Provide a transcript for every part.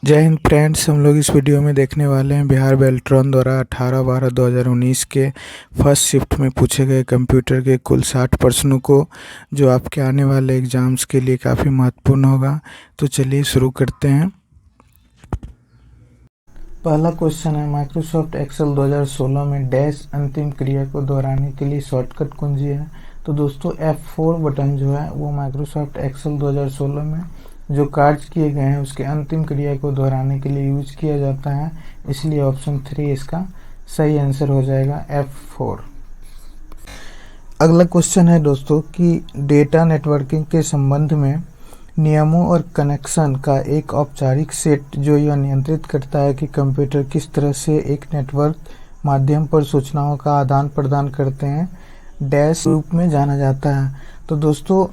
जय हिंद फ्रेंड्स। हम लोग इस वीडियो में देखने वाले हैं बिहार बेल्ट्रॉन द्वारा 18/12/2019 के फर्स्ट शिफ्ट में पूछे गए कंप्यूटर के कुल 60 प्रश्नों को, जो आपके आने वाले एग्ज़ाम्स के लिए काफ़ी महत्वपूर्ण होगा। तो चलिए शुरू करते हैं। पहला क्वेश्चन है, माइक्रोसॉफ्ट एक्सेल 2016 में डैश अंतिम क्रिया को दोहराने के लिए शॉर्टकट कुंजी है। तो दोस्तों F4 बटन जो है वो माइक्रोसॉफ्ट एक्सेल 2016 में जो कार्य किए गए हैं उसके अंतिम क्रिया को दोहराने के लिए यूज किया जाता है, इसलिए ऑप्शन 3 इसका सही आंसर हो जाएगा, F4। अगला क्वेश्चन है दोस्तों कि डेटा नेटवर्किंग के संबंध में नियमों और कनेक्शन का एक औपचारिक सेट जो यह नियंत्रित करता है कि कंप्यूटर किस तरह से एक नेटवर्क माध्यम पर सूचनाओं का आदान प्रदान करते हैं, डैश रूप में जाना जाता है। तो दोस्तों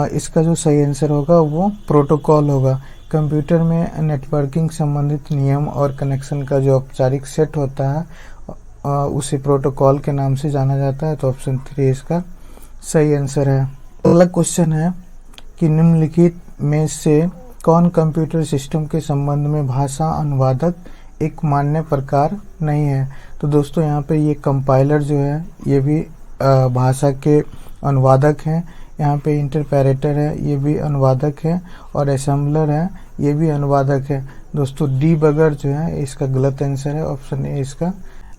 इसका जो सही आंसर होगा वो प्रोटोकॉल होगा। कंप्यूटर में नेटवर्किंग संबंधित नियम और कनेक्शन का जो औपचारिक सेट होता है उसे प्रोटोकॉल के नाम से जाना जाता है। तो ऑप्शन 3 इसका सही आंसर है। अगला क्वेश्चन है कि निम्नलिखित में से कौन कंप्यूटर सिस्टम के संबंध में भाषा अनुवादक एक मान्य प्रकार नहीं है। तो दोस्तों यहाँ पे ये कंपाइलर जो है ये भी भाषा के अनुवादक हैं। यहाँ पे इंटरप्रेटर है, ये भी अनुवादक है, और असेंबलर है, ये भी अनुवादक है। दोस्तों डीबगर जो है इसका गलत आंसर है, ऑप्शन ए इसका।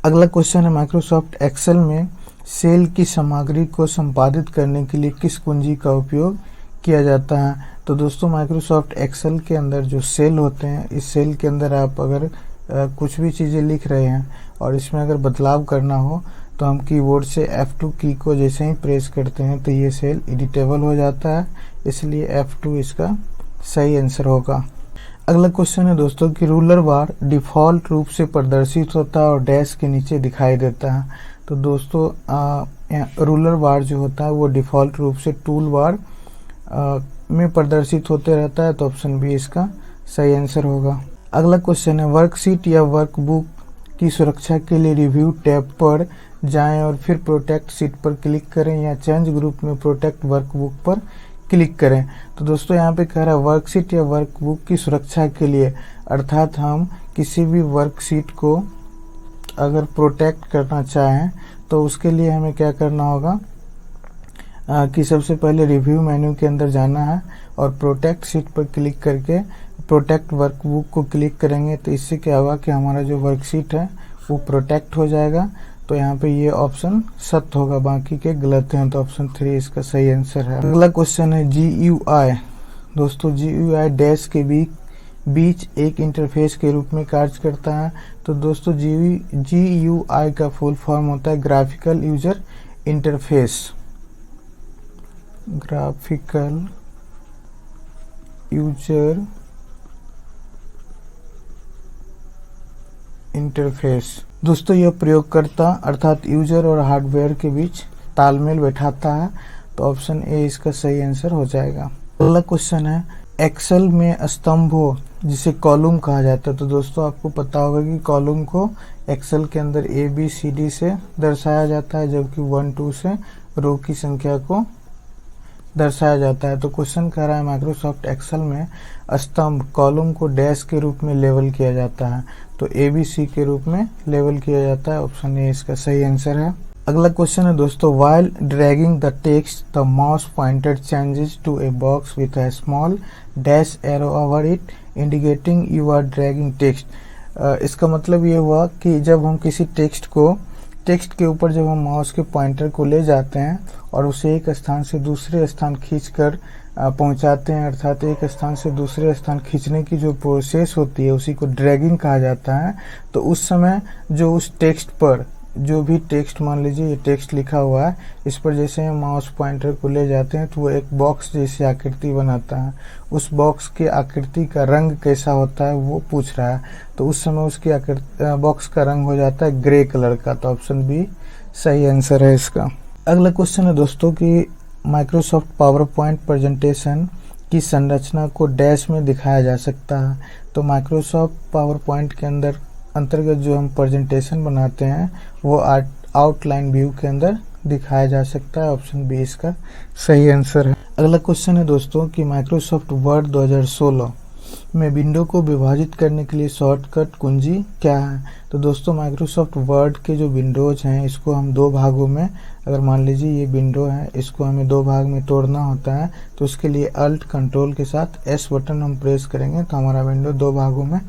अगला क्वेश्चन है, माइक्रोसॉफ्ट एक्सेल में सेल की सामग्री को संपादित करने के लिए किस कुंजी का उपयोग किया जाता है। तो दोस्तों माइक्रोसॉफ्ट एक्सेल के अंदर जो सेल होते हैं, इस सेल के अंदर आप अगर कुछ भी चीज़ें लिख रहे हैं और इसमें अगर बदलाव करना हो तो हम कीबोर्ड से F2 की को जैसे ही प्रेस करते हैं तो ये सेल एडिटेबल हो जाता है, इसलिए F2 इसका सही आंसर होगा। अगला क्वेश्चन है दोस्तों कि रूलर बार डिफ़ॉल्ट रूप से प्रदर्शित होता है और डैश के नीचे दिखाई देता है। तो दोस्तों रूलर बार जो होता है वो डिफ़ॉल्ट रूप से टूल बार में प्रदर्शित होते रहता है। तो ऑप्शन बी इसका सही आंसर होगा। अगला क्वेश्चन है, वर्कशीट या वर्कबुक की सुरक्षा के लिए रिव्यू टैब पर जाएं और फिर प्रोटेक्ट शीट पर क्लिक करें या चेंज ग्रुप में प्रोटेक्ट वर्कबुक पर क्लिक करें। तो दोस्तों यहाँ पे कह रहा है वर्कशीट या वर्कबुक की सुरक्षा के लिए, अर्थात हम किसी भी वर्कशीट को अगर प्रोटेक्ट करना चाहें तो उसके लिए हमें क्या करना होगा कि सबसे पहले रिव्यू मेन्यू के अंदर जाना है और प्रोटेक्ट शीट पर क्लिक करके प्रोटेक्ट वर्कबुक को क्लिक करेंगे। तो इससे क्या होगा कि हमारा जो वर्कशीट है वो प्रोटेक्ट हो जाएगा। तो यहाँ पे ये ऑप्शन सत्य होगा, बाकी के गलत हैं। तो ऑप्शन 3 इसका सही आंसर है। अगला क्वेश्चन है GUI। दोस्तों GUI डैश के बीच एक इंटरफेस के रूप में कार्य करता है। तो दोस्तों GUI का फुल फॉर्म होता है graphical user interface. Graphical user interface. दोस्तों यह प्रयोगकर्ता अर्थात यूजर और हार्डवेयर के बीच तालमेल बैठाता है। तो ऑप्शन ए इसका सही आंसर हो जाएगा। अगला क्वेश्चन है, एक्सेल में स्तंभों जिसे कॉलम कहा जाता है। तो दोस्तों आपको पता होगा कि कॉलम को एक्सेल के अंदर ABCD से दर्शाया जाता है, जबकि 1 2 से रो की संख्या को दर्शाया जाता है। तो क्वेश्चन कह रहा है माइक्रोसॉफ्ट एक्सेल में स्तंभ कॉलम को डैश के रूप में लेबल किया जाता है, तो ABC के रूप में लेबल किया जाता है। ऑप्शन ए इसका सही आंसर है। अगला क्वेश्चन है दोस्तों, while dragging the text the mouse pointer changes to a box with a small dash arrow over it indicating you are dragging text. इसका मतलब ये हुआ कि जब हम किसी टेक्स्ट के ऊपर जब हम माउस के पॉइंटर को ले जाते हैं और उसे एक स्थान से दूसरे स्थान खींचकर पहुंचाते हैं, अर्थात एक स्थान से दूसरे स्थान खींचने की जो प्रोसेस होती है उसी को ड्रैगिंग कहा जाता है। तो उस समय जो उस टेक्स्ट पर जो भी टेक्स्ट, मान लीजिए ये टेक्स्ट लिखा हुआ है, इस पर जैसे हम माउस पॉइंटर को ले जाते हैं तो वो एक बॉक्स जैसी आकृति बनाता है। उस बॉक्स की आकृति का रंग कैसा होता है वो पूछ रहा है। तो उस समय उसकी बॉक्स का रंग हो जाता है ग्रे कलर का। तो ऑप्शन बी सही आंसर है इसका। अगला क्वेश्चन है दोस्तों कि माइक्रोसॉफ्ट पावर पॉइंट प्रेजेंटेशन की संरचना को डैश में दिखाया जा सकता है। तो माइक्रोसॉफ्ट पावर पॉइंट के अंतर्गत जो हम प्रेजेंटेशन बनाते हैं वो आउटलाइन व्यू के अंदर दिखाया जा सकता है। ऑप्शन बी इसका सही आंसर है। अगला क्वेश्चन है दोस्तों कि माइक्रोसॉफ्ट वर्ड 2016 में विंडो को विभाजित करने के लिए शॉर्टकट कुंजी क्या है? तो दोस्तों माइक्रोसॉफ्ट वर्ड के जो विंडोज हैं इसको हम दो भागों में, अगर मान लीजिए ये विंडो है, इसको हमें दो भाग में तोड़ना होता है, तो उसके लिए अल्ट कंट्रोल के साथ एस बटन हम प्रेस करेंगे तो हमारा विंडो दो भागों में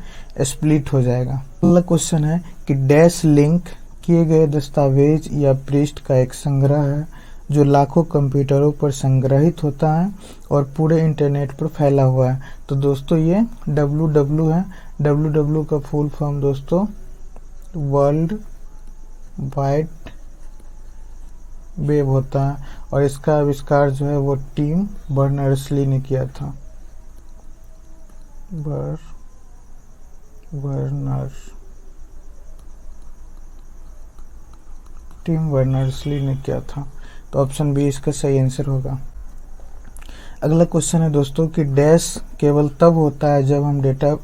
स्प्लिट हो जाएगा। अगला क्वेश्चन है कि डैश लिंक किए गए दस्तावेज या पृष्ठ का एक संग्रह है जो लाखों कंप्यूटरों पर संग्रहित होता है और पूरे इंटरनेट पर फैला हुआ है। तो दोस्तों ये www है। www का फुल फॉर्म दोस्तों वर्ल्ड वाइड वेब होता है और इसका आविष्कार जो है वो टिम बर्नर्स-ली ने किया था। टिम बर्नर्स-ली ने किया था। तो ऑप्शन बी इसका सही आंसर होगा। अगला क्वेश्चन है दोस्तों कि डैश केवल तब होता है जब हम डेटा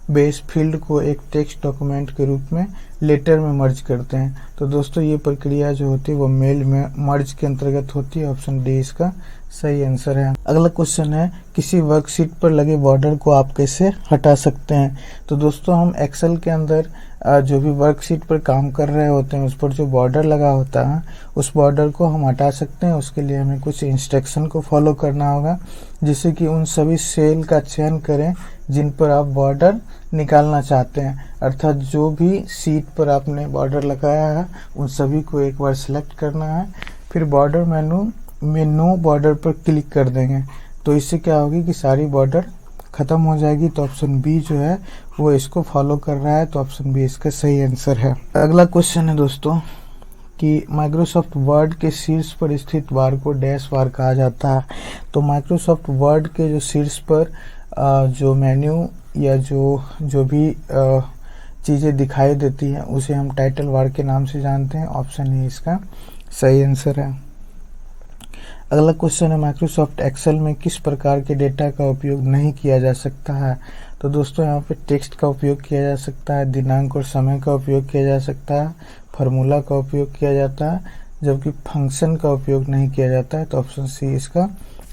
बेस फील्ड को एक टेक्स्ट डॉक्यूमेंट के रूप में लेटर में मर्ज करते हैं। तो दोस्तों ये प्रक्रिया जो होती है वो मेल में मर्ज के अंतर्गत होती है। ऑप्शन डी इसका सही आंसर है। अगला क्वेश्चन है किसी वर्कशीट पर लगे बॉर्डर को आप कैसे हटा सकते हैं? तो दोस्तों हम एक्सेल के अंदर जो भी वर्कशीट पर काम कर रहे होते हैं उस पर जो बॉर्डर लगा होता है उस बॉर्डर को हम हटा सकते हैं। उसके लिए हमें कुछ इंस्ट्रक्शन को फॉलो करना होगा, जिससे कि उन सभी सेल का चयन करें जिन पर आप बॉर्डर निकालना चाहते हैं, अर्थात जो भी सीट पर आपने बॉर्डर लगाया है उन सभी को एक बार सिलेक्ट करना है, फिर बॉर्डर मेनू में नो बॉर्डर पर क्लिक कर देंगे। तो इससे क्या होगी कि सारी बॉर्डर खत्म हो जाएगी। तो ऑप्शन बी जो है वो इसको फॉलो कर रहा है। तो ऑप्शन बी इसका सही आंसर है। अगला क्वेश्चन है दोस्तों कि माइक्रोसॉफ्ट वर्ड के शीर्ष पर स्थित बार को डैश बार कहा जाता है। तो माइक्रोसॉफ्ट वर्ड के जो शीर्ष पर जो मेन्यू या जो भी चीज़ें दिखाई देती हैं उसे हम टाइटल बार के नाम से जानते हैं। ऑप्शन ए इसका सही आंसर है। अगला क्वेश्चन है माइक्रोसॉफ्ट एक्सेल में किस प्रकार के डेटा का उपयोग नहीं किया जा सकता है? तो दोस्तों यहाँ पे टेक्स्ट का उपयोग किया जा सकता है, दिनांक और समय का उपयोग किया जा सकता है, फार्मूला का उपयोग किया जाता है, जबकि फंक्शन का उपयोग नहीं किया जाता है। तो ऑप्शन सी इसका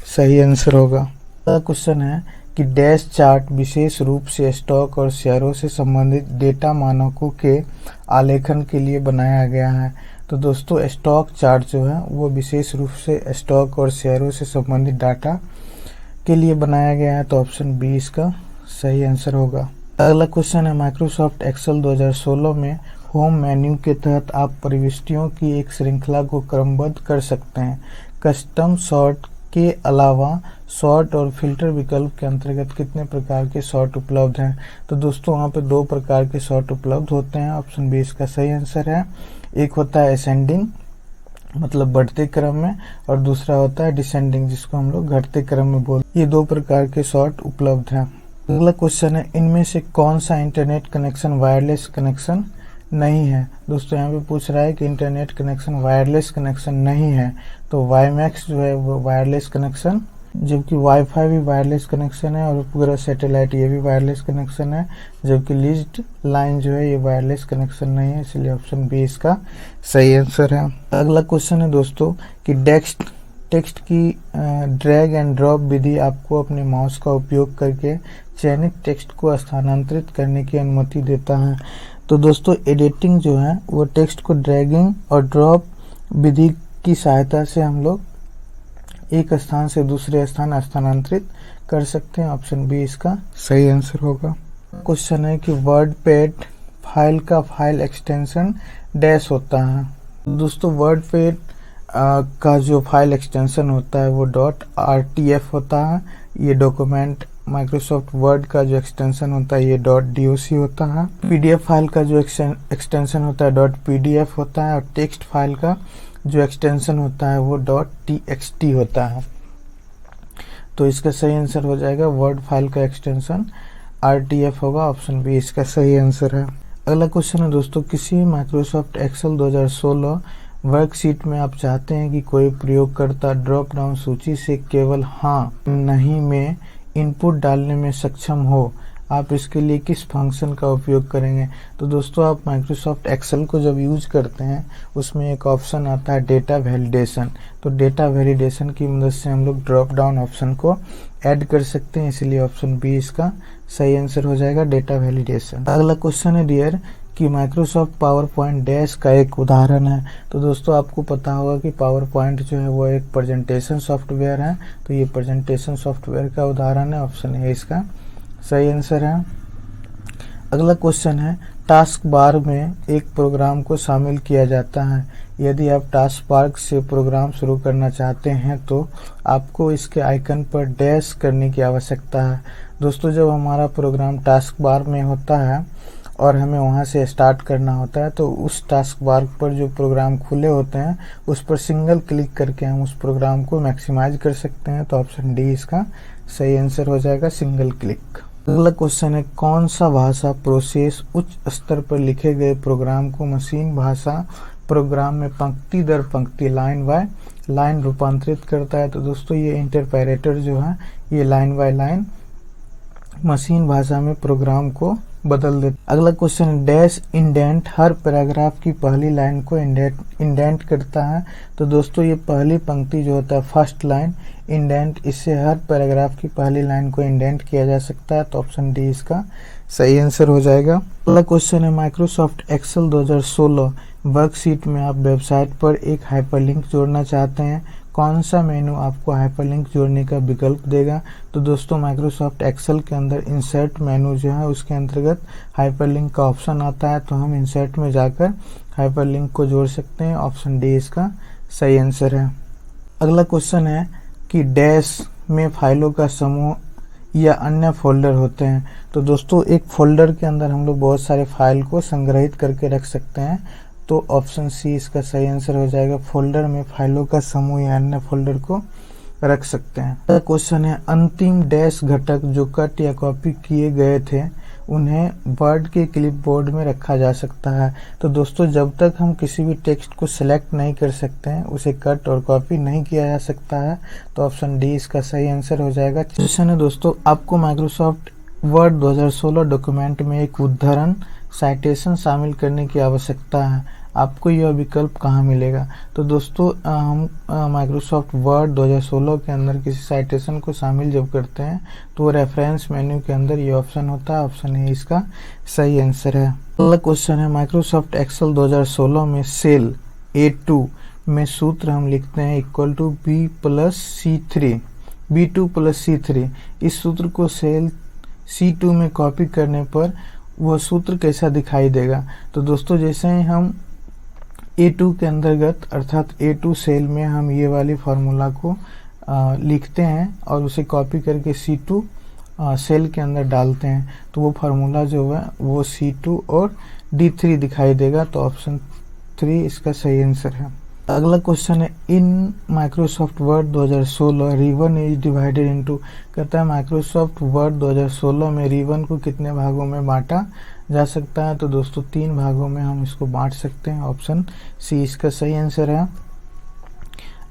सही आंसर होगा। अगला क्वेश्चन है कि डैश चार्ट विशेष रूप से स्टॉक और शेयरों से संबंधित डेटा मानकों के आलेखन के लिए बनाया गया है। तो दोस्तों स्टॉक चार्ट जो है वो विशेष रूप से स्टॉक और शेयरों से संबंधित डाटा के लिए बनाया गया है। तो ऑप्शन बी इसका सही आंसर होगा। अगला क्वेश्चन है माइक्रोसॉफ्ट एक्सेल 2016 में होम मेन्यू के तहत आप प्रविष्टियों की एक श्रृंखला को क्रमबद्ध कर सकते हैं। कस्टम सॉर्ट के अलावा सॉर्ट और फिल्टर विकल्प के अंतर्गत कितने प्रकार के सॉर्ट उपलब्ध हैं? तो दोस्तों वहाँ पे दो प्रकार के सॉर्ट उपलब्ध होते हैं। ऑप्शन बी इसका सही आंसर है। एक होता है असेंडिंग मतलब बढ़ते क्रम में, और दूसरा होता है डिसेंडिंग जिसको हम लोग घटते क्रम में बोलते हैं। ये दो प्रकार के सॉर्ट उपलब्ध हैं। अगला क्वेश्चन है इनमें से कौन सा इंटरनेट कनेक्शन वायरलेस कनेक्शन नहीं है? दोस्तों यहाँ पे पूछ रहा है कि इंटरनेट कनेक्शन वायरलेस कनेक्शन नहीं है। तो वाईमैक्स जो है वो वायरलेस कनेक्शन, जबकि वाईफाई भी वायरलेस कनेक्शन है, और उपग्रह सैटेलाइट ये भी वायरलेस कनेक्शन है, जबकि लीज्ड लाइन जो है ये वायरलेस कनेक्शन नहीं है। इसलिए ऑप्शन बी इसका सही आंसर है। अगला क्वेश्चन है दोस्तों कि टेक्स्ट की ड्रैग एंड ड्रॉप विधि आपको अपने माउस का उपयोग करके चयनित टेक्स्ट को स्थानांतरित करने की अनुमति देता है। तो दोस्तों एडिटिंग जो है वो टेक्स्ट को ड्रैगिंग और ड्रॉप विधि की सहायता से हम लोग एक स्थान से दूसरे स्थान स्थानांतरित कर सकते हैं। ऑप्शन बी इसका सही आंसर होगा। क्वेश्चन है कि वर्डपैड फाइल का फाइल एक्सटेंशन डैश होता है। दोस्तों वर्डपैड का जो फाइल एक्सटेंशन होता है वो .rtf होता है। ये डॉक्यूमेंट माइक्रोसॉफ्ट वर्ड का जो एक्सटेंशन होता है ये .doc होता है। पीडीएफ फाइल का जो एक्सटेंशन होता है .pdf होता है, और टेक्स्ट फाइल का जो एक्सटेंशन होता है वो .txt होता है। तो इसका सही आंसर हो जाएगा वर्ड फाइल का एक्सटेंशन rtf होगा। ऑप्शन बी इसका सही आंसर है। अगला क्वेश्चन है दोस्तों किसी माइक्रोसॉफ्ट एक्सेल 2016 वर्कशीट में आप चाहते हैं कि कोई प्रयोगकर्ता ड्रॉप डाउन सूची से केवल हाँ नहीं में इनपुट डालने में सक्षम हो। आप इसके लिए किस फंक्शन का उपयोग करेंगे। तो दोस्तों आप माइक्रोसॉफ्ट एक्सेल को जब यूज करते हैं उसमें एक ऑप्शन आता है डेटा वैलिडेशन। तो डेटा वैलिडेशन की मदद से हम लोग ड्रॉप डाउन ऑप्शन को ऐड कर सकते हैं, इसलिए ऑप्शन बी इसका सही आंसर हो जाएगा, डेटा वैलिडेशन। अगला क्वेश्चन है डियर कि माइक्रोसॉफ्ट पावर पॉइंट डैश का एक उदाहरण है। तो दोस्तों आपको पता होगा कि पावर पॉइंट जो है वो एक प्रेजेंटेशन सॉफ्टवेयर है, तो ये प्रेजेंटेशन सॉफ्टवेयर का उदाहरण है, ऑप्शन ए इसका सही आंसर है। अगला क्वेश्चन है टास्क बार में एक प्रोग्राम को शामिल किया जाता है। यदि आप टास्क बार से प्रोग्राम शुरू करना चाहते हैं तो आपको इसके आइकन पर डैश करने की आवश्यकता है। दोस्तों जब हमारा प्रोग्राम टास्क बार में होता है और हमें वहां से स्टार्ट करना होता है तो उस टास्क बार पर जो प्रोग्राम खुले होते हैं उस पर सिंगल क्लिक करके हम उस प्रोग्राम को मैक्सिमाइज कर सकते हैं, तो ऑप्शन डी इसका सही आंसर हो जाएगा, सिंगल क्लिक। अगला क्वेश्चन है कौन सा भाषा प्रोसेस उच्च स्तर पर लिखे गए प्रोग्राम को मशीन भाषा प्रोग्राम में पंक्ति दर पंक्ति लाइन बाय लाइन रूपांतरित करता है। तो दोस्तों ये इंटरप्रेटर जो है ये लाइन बाय लाइन मशीन भाषा में प्रोग्राम को बदल देता। अगला क्वेश्चन है डैश इंडेंट हर पैराग्राफ की पहली लाइन को इंडेंट करता है। तो दोस्तों ये पहली पंक्ति जो होता है फर्स्ट लाइन इंडेंट, इससे हर पैराग्राफ की पहली लाइन को इंडेंट किया जा सकता है, तो ऑप्शन डी इसका सही आंसर हो जाएगा। अगला क्वेश्चन है माइक्रोसॉफ्ट एक्सेल 2016 वर्कशीट में आप वेबसाइट पर एक हाइपरलिंक जोड़ना चाहते हैं, कौन सा मेनू आपको हाइपरलिंक जोड़ने का विकल्प देगा। तो दोस्तों माइक्रोसॉफ्ट एक्सेल के अंदर इंसर्ट मेनू जो है उसके अंतर्गत हाइपरलिंक का ऑप्शन आता है, तो हम इंसर्ट में जाकर हाइपरलिंक को जोड़ सकते हैं, ऑप्शन डी इसका सही आंसर है। अगला क्वेश्चन है कि डैश में फाइलों का समूह या अन्य फोल्डर होते हैं। तो दोस्तों एक फोल्डर के अंदर हम लोग बहुत सारे फाइल को संग्रहित करके रख सकते हैं, तो ऑप्शन सी इसका सही आंसर हो जाएगा, फोल्डर में फाइलों का समूह या अन्य फोल्डर को रख सकते हैं। अगला क्वेश्चन है अंतिम डैश घटक जो कट या कॉपी किए गए थे उन्हें वर्ड के क्लिपबोर्ड में रखा जा सकता है। तो दोस्तों जब तक हम किसी भी टेक्स्ट को सिलेक्ट नहीं कर सकते हैं उसे कट और कॉपी नहीं किया जा सकता है, तो ऑप्शन डी इसका सही आंसर हो जाएगा। क्वेश्चन है दोस्तों आपको माइक्रोसॉफ्ट वर्ड 2016 डॉक्यूमेंट में एक उद्धरण साइटेशन शामिल करने की आवश्यकता है, आपको यह विकल्प कहाँ मिलेगा। तो दोस्तों हम माइक्रोसॉफ्ट वर्ड 2016 के अंदर किसी साइटेशन को शामिल जब करते हैं तो रेफरेंस मेन्यू के अंदर ये ऑप्शन होता है, ऑप्शन ए इसका सही आंसर है। अगला क्वेश्चन है माइक्रोसॉफ्ट एक्सेल 2016 में सेल A2 में सूत्र हम लिखते हैं equal to B2 plus C3। इस सूत्र को सेल C2 में कॉपी करने पर वह सूत्र कैसा दिखाई देगा। तो दोस्तों जैसे ही हम A2 के अंतर्गत अर्थात A2 सेल में हम ये वाली फार्मूला को लिखते हैं और उसे कॉपी करके C2 सेल के अंदर डालते हैं तो वो फार्मूला जो है वो C2 और D3 दिखाई देगा, तो ऑप्शन 3 इसका सही आंसर है। अगला क्वेश्चन है in Microsoft word 2016 ribbon is divided into, कहता है माइक्रोसॉफ्ट वर्ड 2016 में रिबन को कितने भागों में बांटा जा सकता है। तो दोस्तों 3 भागों में हम इसको बांट सकते हैं, ऑप्शन सी इसका सही आंसर है।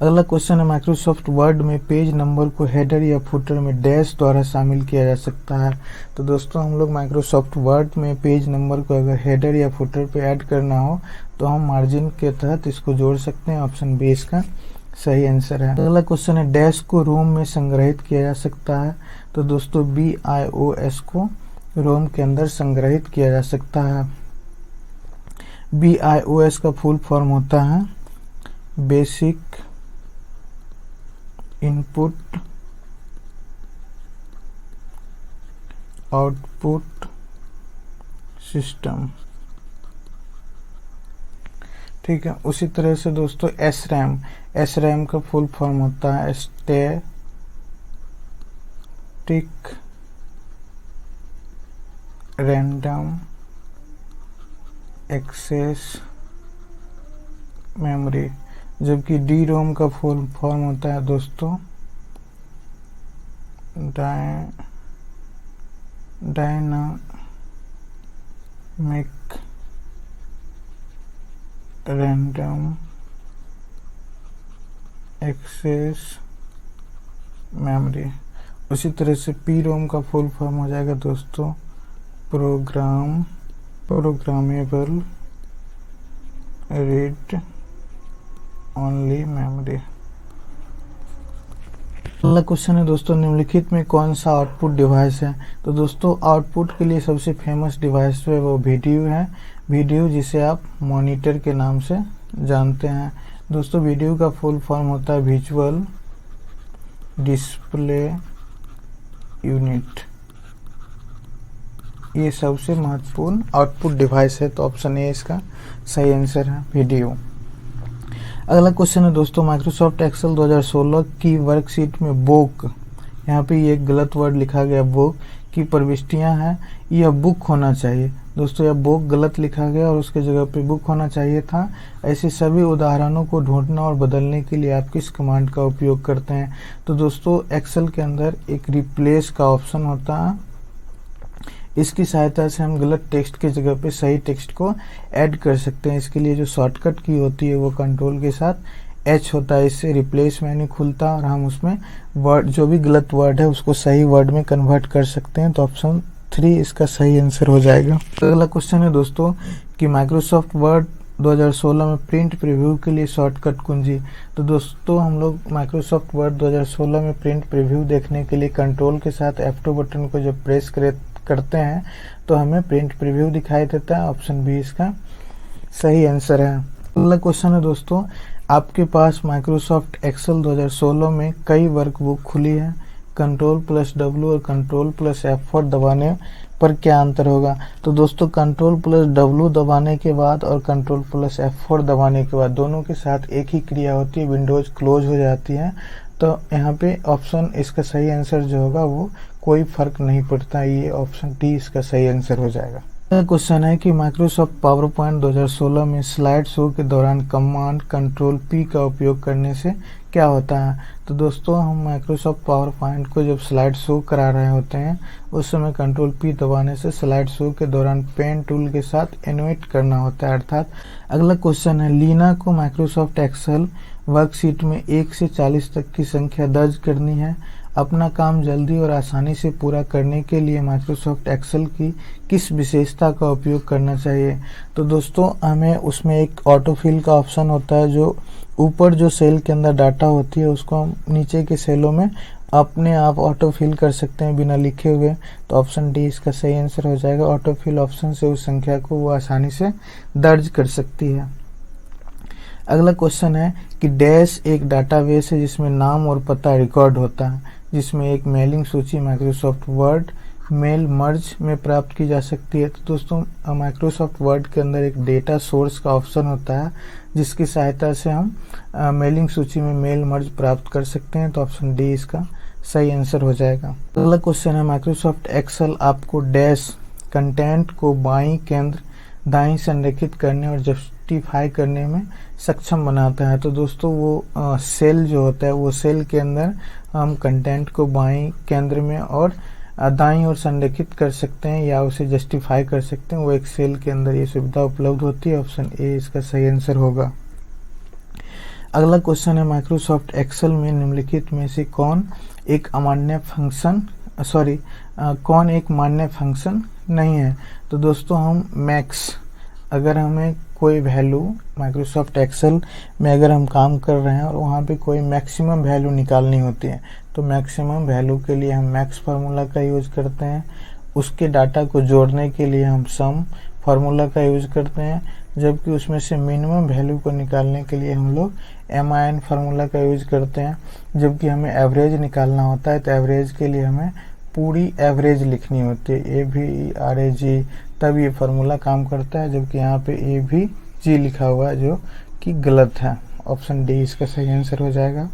अगला क्वेश्चन है माइक्रोसॉफ्ट वर्ड में पेज नंबर को हेडर या फुटर में डैश द्वारा शामिल किया जा सकता है। तो दोस्तों हम लोग माइक्रोसॉफ्ट वर्ड में पेज नंबर को अगर हेडर या फुटर पे ऐड करना हो तो हम मार्जिन के तहत इसको जोड़ सकते हैं, ऑप्शन बी इसका सही आंसर है। अगला क्वेश्चन है डैश को रोम में संग्रहित किया जा सकता है। तो दोस्तों BIOS को रोम के अंदर संग्रहित किया जा सकता है। BIOS का फुल फॉर्म होता है बेसिक इनपुट आउटपुट सिस्टम, ठीक है। उसी तरह से दोस्तों SRAM का फुल फॉर्म होता है स्टैटिक रैंडम एक्सेस मेमोरी, जबकि DROM का फुल फॉर्म होता है दोस्तों डायनामिक रैंडम एक्सेस मेमोरी। उसी तरह से PROM का फुल फॉर्म हो जाएगा दोस्तों प्रोग्रामेबल रीड ओनली मेमोरी। अगला क्वेश्चन है दोस्तों, निम्नलिखित में कौन सा आउटपुट डिवाइस है? तो दोस्तों आउटपुट के लिए सबसे फेमस डिवाइस जो है वो वीडियो है। वीडियो जिसे आप मॉनिटर के नाम से जानते हैं। दोस्तों वीडियो का फुल फॉर्म होता है विजुअल डिस्प्ले यूनिट। ये सबसे महत्वपूर्ण आउटपुट डिवाइस है, तो ऑप्शन ए इसका सही आंसर है, वीडियो। अगला क्वेश्चन है दोस्तों, माइक्रोसॉफ्ट एक्सेल 2016 की वर्कशीट में बुक, यहाँ पे ये गलत वर्ड लिखा गया, बुक की प्रविष्टियां हैं, यह बुक होना चाहिए। दोस्तों यह बुक गलत लिखा गया और उसके जगह पे बुक होना चाहिए था। ऐसे सभी उदाहरणों को ढूंढना और बदलने के लिए आप किस कमांड का उपयोग करते हैं? तो दोस्तों एक्सेल के अंदर एक रिप्लेस का ऑप्शन होता है। इसकी सहायता से हम गलत टेक्स्ट की जगह पे सही टेक्स्ट को ऐड कर सकते हैं। इसके लिए जो शॉर्टकट की होती है वो कंट्रोल के साथ एच होता है। इससे रिप्लेस मेन्यू खुलता है और हम उसमें वर्ड, जो भी गलत वर्ड है उसको सही वर्ड में कन्वर्ट कर सकते हैं। तो ऑप्शन 3 इसका सही आंसर हो जाएगा। अगला क्वेश्चन है दोस्तों कि माइक्रोसॉफ्ट वर्ड 2016 में प्रिंट प्रीव्यू के लिए शॉर्टकट कुंजी। तो दोस्तों हम लोग माइक्रोसॉफ्ट वर्ड 2016 में प्रिंट प्रीव्यू देखने के लिए कंट्रोल के साथ F2 बटन को जब प्रेस करते हैं तो हमें प्रिंट प्रीव्यू दिखाई देता है। ऑप्शन बी इसका सही आंसर है। अगला क्वेश्चन है दोस्तों, आपके पास माइक्रोसॉफ्ट एक्सेल 2016 में कई वर्कबुक खुली है, Ctrl+W और Ctrl+F4 दबाने पर क्या अंतर होगा? तो दोस्तों Ctrl+W दबाने के बाद और Ctrl+F4 दबाने के बाद दोनों के साथ एक ही क्रिया होती है, विंडोज क्लोज हो जाती है। तो यहाँ पे ऑप्शन इसका सही आंसर जो होगा वो कोई फर्क नहीं पड़ता, ये ऑप्शन डी इसका सही आंसर हो जाएगा। क्वेश्चन है कि माइक्रोसॉफ्ट पावर पॉइंट 2016 में स्लाइड शो के दौरान कमांड Ctrl+P का उपयोग करने से क्या होता है? तो दोस्तों हम माइक्रोसॉफ्ट पावर पॉइंट को जब स्लाइड शो करा रहे होते हैं उस समय Ctrl+P दबाने से स्लाइड शो के दौरान पेन टूल के साथ एनिमेट करना होता है अर्थात। अगला क्वेश्चन है, लीना को माइक्रोसॉफ्ट एक्सेल वर्कशीट में 1 से 40 तक की संख्या दर्ज करनी है। अपना काम जल्दी और आसानी से पूरा करने के लिए माइक्रोसॉफ्ट एक्सेल की किस विशेषता का उपयोग करना चाहिए? तो दोस्तों हमें उसमें एक ऑटोफिल का ऑप्शन होता है, जो ऊपर जो सेल के अंदर डाटा होती है उसको हम नीचे के सेलों में अपने आप ऑटोफिल कर सकते हैं बिना लिखे हुए। तो ऑप्शन डी इसका सही आंसर हो जाएगा। ऑटोफिल ऑप्शन से उस संख्या को वो आसानी से दर्ज कर सकती है। अगला क्वेश्चन है कि डैश एक डाटाबेस है जिसमें नाम और पता रिकॉर्ड होता है, जिसमें एक मेलिंग सूची माइक्रोसॉफ्ट वर्ड मेल मर्ज में प्राप्त की जा सकती है। तो दोस्तों माइक्रोसॉफ्ट वर्ड के अंदर एक डेटा सोर्स का ऑप्शन होता है जिसकी सहायता से हम मेलिंग सूची में मेल मर्ज प्राप्त कर सकते हैं। तो ऑप्शन डी इसका सही आंसर हो जाएगा। अगला क्वेश्चन है, माइक्रोसॉफ्ट एक्सेल आपको डैश कंटेंट को बाईं केंद्र दाईं संरेखित करने और जस्टिफाई करने में सक्षम बनाता है। तो दोस्तों वो सेल जो होता है वो सेल के अंदर हम कंटेंट को बाईं केंद्र में और दाईं ओर संरेखित कर सकते हैं या उसे जस्टिफाई कर सकते हैं। वो एक सेल के अंदर ये सुविधा उपलब्ध होती है। ऑप्शन ए इसका सही आंसर होगा। अगला क्वेश्चन है, माइक्रोसॉफ्ट एक्सेल में निम्नलिखित में से कौन एक मान्य फंक्शन नहीं है? तो दोस्तों हम मैक्स, अगर हमें कोई वैल्यू माइक्रोसॉफ्ट एक्सेल में अगर हम काम कर रहे हैं और वहाँ पे कोई मैक्सिमम वैल्यू निकालनी होती है तो मैक्सिमम वैल्यू के लिए हम मैक्स फार्मूला का यूज करते हैं। उसके डाटा को जोड़ने के लिए हम सम फार्मूला का यूज करते हैं, जबकि उसमें से मिनिमम वैल्यू को निकालने के लिए हम लोग MIN फार्मूला का यूज करते हैं। जबकि हमें एवरेज निकालना होता है तो एवरेज के लिए हमें पूरी एवरेज लिखनी होती है, AVERAG, तब ये फार्मूला काम करता है। जबकि यहाँ पे AVG लिखा हुआ है जो कि गलत है। ऑप्शन डी इसका सही आंसर हो जाएगा।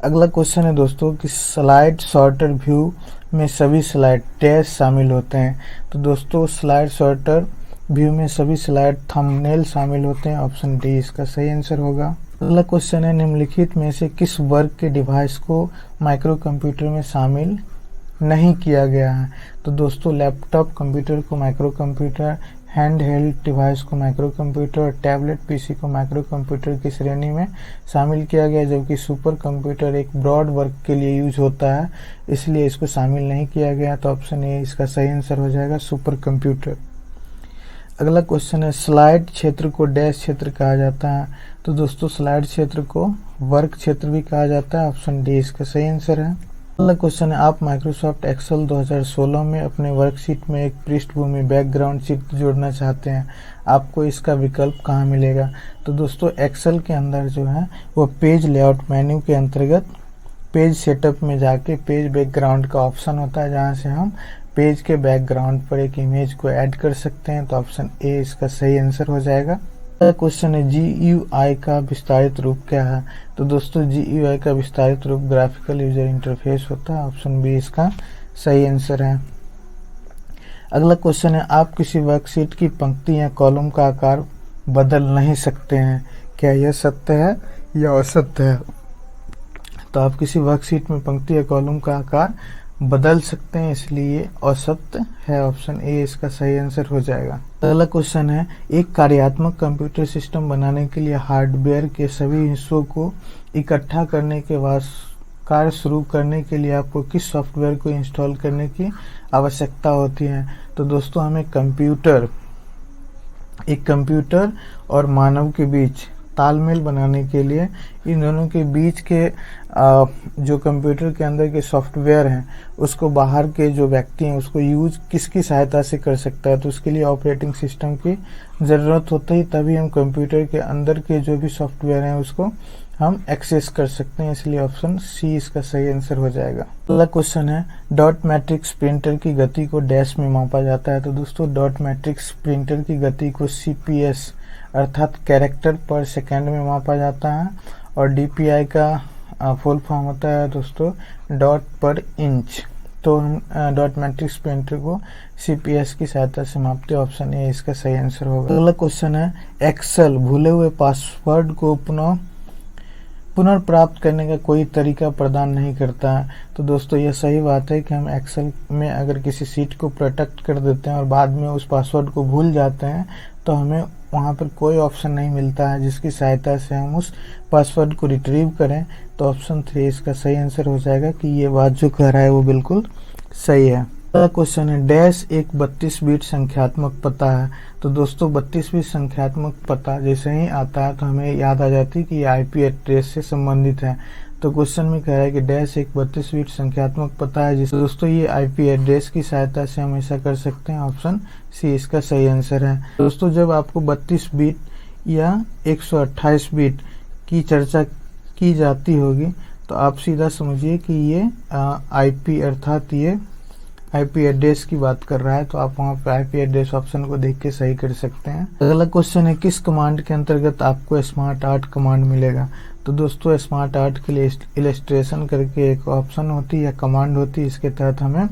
अगला क्वेश्चन है दोस्तों कि स्लाइड सॉर्टर व्यू में सभी स्लाइड डैश शामिल होते हैं। तो दोस्तों स्लाइड सॉर्टर व्यू में सभी स्लाइड थंबनेल शामिल होते हैं। ऑप्शन डी इसका सही आंसर होगा। अगला क्वेश्चन है, निम्नलिखित में से किस वर्ग के डिवाइस को माइक्रो कंप्यूटर में शामिल नहीं किया गया है? तो दोस्तों लैपटॉप कंप्यूटर को micro computer, hand held device को माइक्रो कंप्यूटर और टैबलेट पीसी को माइक्रो कंप्यूटर की श्रेणी में शामिल किया गया, जबकि सुपर कंप्यूटर एक ब्रॉड वर्क के लिए यूज होता है, इसलिए इसको शामिल नहीं किया गया। तो ऑप्शन ए इसका सही आंसर हो जाएगा, सुपर कंप्यूटर। अगला क्वेश्चन है, स्लाइड क्षेत्र को डैश क्षेत्र कहा जाता है। तो दोस्तों स्लाइड क्षेत्र को वर्क क्षेत्र भी कहा जाता है, ऑप्शन डी इसका सही आंसर है। अगला क्वेश्चन है, आप माइक्रोसॉफ्ट एक्सेल 2016 में अपने वर्कशीट में एक पृष्ठभूमि बैकग्राउंड चित्र जोड़ना चाहते हैं, आपको इसका विकल्प कहाँ मिलेगा। तो दोस्तों एक्सेल के अंदर जो है वो पेज लेआउट मेन्यू के अंतर्गत पेज सेटअप में जाके पेज बैकग्राउंड का ऑप्शन होता है, जहाँ से हम पेज के बैकग्राउंड पर एक इमेज को ऐड कर सकते हैं। तो ऑप्शन ए इसका सही आंसर हो जाएगा। क्वेश्चन है, GUI का विस्तारित रूप क्या है। तो दोस्तों GUI का विस्तारित रूप ग्राफिकल यूजर इंटरफेस होता है, ऑप्शन बी इसका सही आंसर है। अगला क्वेश्चन है, आप किसी वर्कशीट की पंक्ति या कॉलम का आकार बदल नहीं सकते हैं, क्या यह सत्य है या असत्य है। तो आप किसी वर्कशीट में पंक्ति या कॉलम का आकार बदल सकते हैं, इसलिए असत्य है, ऑप्शन ए इसका सही आंसर हो जाएगा। अगला क्वेश्चन है, एक कार्यात्मक कंप्यूटर सिस्टम बनाने के लिए हार्डवेयर के सभी हिस्सों को इकट्ठा करने के बाद कार्य शुरू करने के लिए आपको किस सॉफ्टवेयर को इंस्टॉल करने की आवश्यकता होती है। तो दोस्तों हमें एक कंप्यूटर और मानव के बीच तालमेल बनाने के लिए इन दोनों के बीच के जो कंप्यूटर के अंदर के सॉफ्टवेयर हैं उसको बाहर के जो व्यक्ति हैं उसको यूज किसकी सहायता से कर सकता है। तो उसके लिए ऑपरेटिंग सिस्टम की ज़रूरत होती है, तभी हम कंप्यूटर के अंदर के जो भी सॉफ्टवेयर हैं उसको हम एक्सेस कर सकते हैं, इसलिए ऑप्शन सी इसका सही आंसर हो जाएगा। अगला क्वेश्चन है, डॉट मैट्रिक्स प्रिंटर की गति को डैश में मापा जाता है। तो दोस्तों डॉट मैट्रिक्स प्रिंटर की गति को CPS अर्थात कैरेक्टर पर सेकेंड में मापा जाता है, और DPI का फुल फॉर्म होता है दोस्तों डॉट पर इंच। तो हम डॉट मैट्रिक्स प्रिंटर को CPS की सहायता से मापते हैं, ऑप्शन ए इसका सही आंसर होगा। अगला क्वेश्चन है, एक्सेल भूले हुए पासवर्ड को पुनर्प्राप्त करने का कोई तरीका प्रदान नहीं करता है। तो दोस्तों यह सही बात है कि हम एक्सेल में अगर किसी सीट को प्रोटेक्ट कर देते हैं और बाद में उस पासवर्ड को भूल जाते हैं तो हमें वहाँ पर कोई ऑप्शन नहीं मिलता है जिसकी सहायता से हम उस पासवर्ड को रिट्रीव करें। तो ऑप्शन 3 इसका सही आंसर हो जाएगा कि ये बात जो कह रहा है वो बिल्कुल सही है। अगला क्वेश्चन है, डैश एक 32 बिट संख्यात्मक पता है। तो दोस्तों 32 बिट संख्यात्मक पता जैसे ही आता है तो हमें याद आ जाती है कि ये IP एड्रेस से संबंधित है। तो क्वेश्चन में कह रहा है कि डैश एक 32 बिट संख्यात्मक पता है, जिससे दोस्तों ये IP एड्रेस की सहायता से हम ऐसा कर सकते हैं, ऑप्शन सी इसका सही आंसर है। दोस्तों जब आपको 32 बिट या 128 बिट की चर्चा की जाती होगी तो आप सीधा समझिए कि ये IP अर्थात ये IP एड्रेस की बात कर रहा है, तो आप वहाँ पे IP एड्रेस ऑप्शन को देख के सही कर सकते हैं। अगला क्वेश्चन है, किस कमांड के अंतर्गत आपको स्मार्ट आर्ट कमांड मिलेगा। तो दोस्तों स्मार्ट आर्ट के लिए इलस्ट्रेशन करके एक ऑप्शन होती है या कमांड होती है, इसके तहत हमें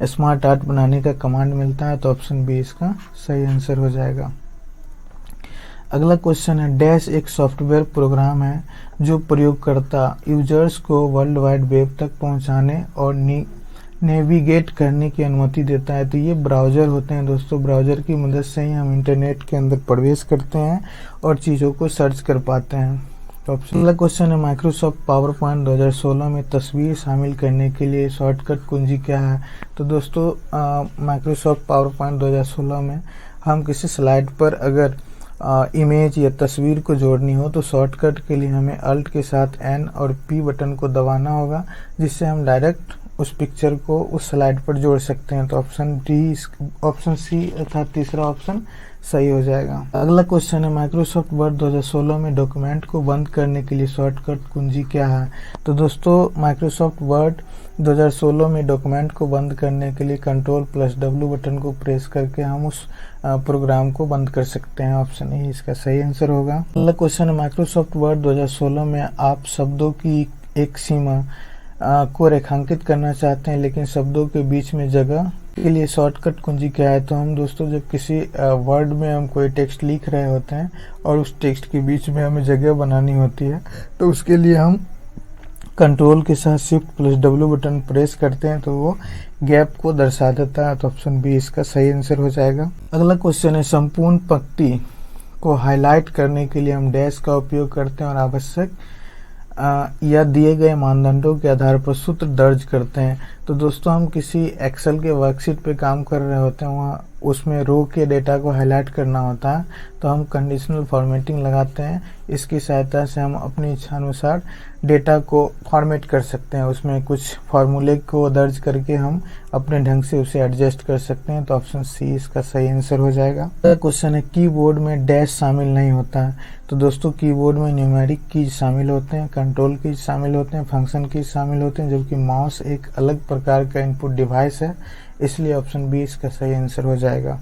स्मार्ट आर्ट बनाने का कमांड मिलता है। तो ऑप्शन बी इसका सही आंसर हो जाएगा। अगला क्वेश्चन है, डैश एक सॉफ्टवेयर प्रोग्राम है जो प्रयोगकर्ता यूजर्स को वर्ल्ड वाइड वेब तक पहुंचाने और नेविगेट करने की अनुमति देता है। तो ये ब्राउज़र होते हैं दोस्तों, ब्राउज़र की मदद से ही हम इंटरनेट के अंदर प्रवेश करते हैं और चीज़ों को सर्च कर पाते हैं। तो अगला क्वेश्चन है, माइक्रोसॉफ्ट पावर पॉइंट 2016 में तस्वीर शामिल करने के लिए शॉर्टकट कुंजी क्या है। तो दोस्तों माइक्रोसॉफ्ट पावर पॉइंट 2016 में हम किसी स्लाइड पर अगर इमेज या तस्वीर को जोड़नी हो तो शॉर्टकट के लिए हमें अल्ट के साथ N और P बटन को दबाना होगा, जिससे हम डायरेक्ट उस पिक्चर को उस स्लाइड पर जोड़ सकते हैं। तो ऑप्शन सी अर्थात तीसरा ऑप्शन सही हो जाएगा। अगला क्वेश्चन है, माइक्रोसॉफ्ट वर्ड 2016 में डॉक्यूमेंट को बंद करने के लिए शॉर्टकट कुंजी क्या है। तो माइक्रोसॉफ्ट वर्ड 2016 में डॉक्यूमेंट को बंद करने के लिए Ctrl+W बटन को प्रेस करके हम उस प्रोग्राम को बंद कर सकते हैं, ऑप्शन ए इसका सही आंसर होगा। अगला क्वेश्चन है, माइक्रोसॉफ्ट वर्ड 2016 में आप शब्दों की एक सीमा को रेखांकित करना चाहते हैं, लेकिन शब्दों के बीच में जगह के लिए शॉर्टकट कुंजी क्या है। तो हम दोस्तों जब किसी वर्ड में हम कोई टेक्स्ट लिख रहे होते हैं और उस टेक्स्ट के बीच में हमें जगह बनानी होती है तो उसके लिए हम कंट्रोल के साथ Shift+W बटन प्रेस करते हैं तो वो गैप को दर्शा देता है। तो ऑप्शन बी इसका सही आंसर हो जाएगा। अगला क्वेश्चन है, संपूर्ण पंक्ति को हाईलाइट करने के लिए हम डैश का उपयोग करते हैं और आवश्यक या दिए गए मानदंडों के आधार पर सूत्र दर्ज करते हैं। तो दोस्तों हम किसी एक्सेल के वर्कशीट पे काम कर रहे होते हैं, वहाँ उसमें रो के डेटा को हाईलाइट करना होता है, तो हम कंडीशनल फॉर्मेटिंग लगाते हैं। इसकी सहायता से हम अपनी इच्छा अनुसार डेटा को फॉर्मेट कर सकते हैं। उसमें कुछ फार्मूले को दर्ज करके हम अपने ढंग से उसे एडजस्ट कर सकते हैं। तो ऑप्शन सी इसका सही आंसर हो जाएगा। अगला क्वेश्चन है, कीबोर्ड में डैश शामिल नहीं होता है। तो दोस्तों कीबोर्ड में न्यूमेरिक कीज शामिल होते हैं, कंट्रोल कीज शामिल होते हैं, फंक्शन कीज शामिल होते हैं, जबकि माउस एक अलग प्रकार का इनपुट डिवाइस है। इसलिए ऑप्शन बी इसका सही आंसर हो जाएगा।